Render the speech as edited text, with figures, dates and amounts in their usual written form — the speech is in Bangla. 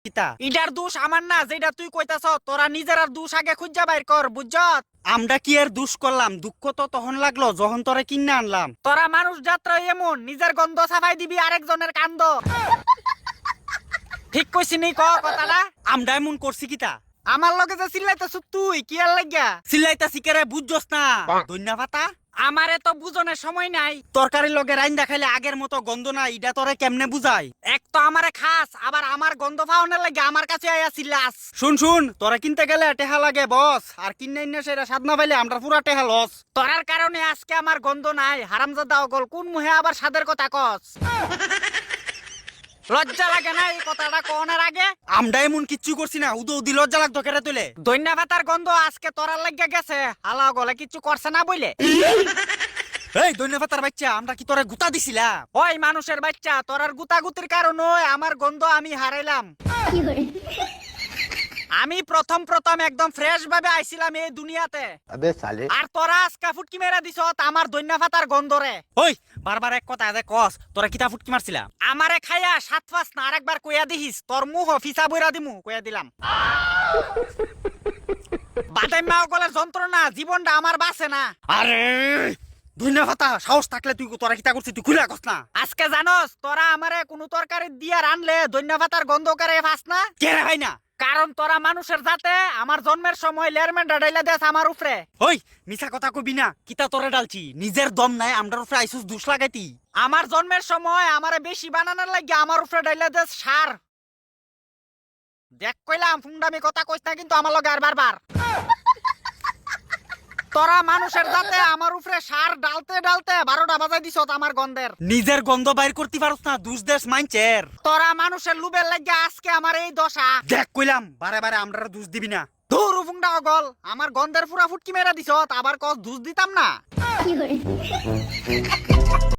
কিতা ইটার দোষ আমার না, যেটা তুই কইতাছ তোরা নিজের আর দোষ আগে খুঁজা বাইর কর, বুঝছত? আমরা কি এর দুষ করলাম? দুঃখ তো তখন লাগলো যখন তোরে কিনে আনলাম। তোরা মানুষ যাত্রা এমন নিজের গন্ধ সাফাই দিবি আরেকজনের কান্দ। ঠিক কইছি নি ক কথাটা? আমরা এমন করছি কিতা? আমার লগে যে চিল্লাইতাছ তুই কি আর লাগিয়া? সিলাইতাছি কেরে বুঝছস না? ধন্যবাদ। আমারে তো বুঝনের সময় নাই। তরকারির লগে রাইন দেখাইলে আগের মতো গন্ধ নাই, ইডা তোরে কেমনে বুঝাই? এক তো আমারে খাস, আবার আমার গন্ধ পাওয়ানোর লাগে আমার কাছে আইয়া চিল্লাস। শুন তোরা কিনতে গেলে টেহা লাগে বস, আর কিনে না সেটা স্বাদ না পাইলে আমরা পুরা টেহা লস। তোরার কারণে আজকে আমার গন্ধ নাই। হারামজাদা অগল, কোন মুহে আবার স্বাদের কথা কস? লজ্জা লাগে না এই কথাটা কোনের আগে? আমরা এমন কিচ্ছু করছি না, উদো উদি লজ্জা লাগতো কেরে তুলে। দৈন্যা ভাতার গন্ধ আজকে তোরার লাগিয়া গেছে, হালা গলে কিছু করছে না বইলে। এই ধন্যবাতার বাচ্চা, আমরা কি তোরে গুতা দিছিলাম? ওই মানুষের বাচ্চা, তোরার গুতাগুতির কারণে আমার গন্ধ আমি হারাইলাম। আমি প্রথম একদম ফ্রেশ ভাবে আইছিলাম এই দুনিয়াতে। अबे साले আর তোরা আজকা ফুটকি মেরা দিছ আমার দৈন্যা ভাতার গন্ধরে। ওই বারবার এক কথা দে কস, তোরা কিতা ফুটকি মারছিলাম? আমারে খাইয়া সাত পাঁচ না আরেকবার কইয়া দিহিস, তোর মুহ ফিসা বইরা দিমু কইয়া দিলাম। বাদাম মাও গলের যন্ত্রণা জীবনটা আমার বাঁচে না। আরে ধন্যবাতা, সাহস থাকলে তুই তোরা কিতা করছিস তুই খুলে কস না। আজকে জানোস তোরা আমারে কোনো তরকারি দিয়া রানলে দৈন্যা ভাতার গন্ধ করে ফাস না? কেরে ভাই না? কারণ তোরা মানুষের জাতে আমার জন্মের সময় লেরমেন্ডা ডাইলা দেস আমার উপরে। ওই মিছা কথা কবি না, কিতা তোরে ডালছি? নিজের দম নাই আমরার উপরে আইসুস দুষ লাগাইতি। আমার জন্মের সময় আমারে বেশি বানানোর লাগে আমার উপরে ডাইলা দেস সার। দেখ কইলাম ফুংডামি কথা কইস না কিন্তু আমার লগে আর বারবার। তোরা মানুষের জাতে আমার উপরে সার ডালতে ডালতে 12টা বাজাই দিছ আমার গন্ধের। নিজের গন্ধ বাইর করতে পারস না, দুষ দেশ মাইনচের। তোরা মানুষের লুবের লাগে আজকে আমার এই দশা। দেখ কইলাম বারে বারে আমরার দুষ দিবি না। ধুর ফুংডা গল, আমার গন্ধের পুরা ফুটকি মেরা দিছ, আবার কস দুষ দিতাম না।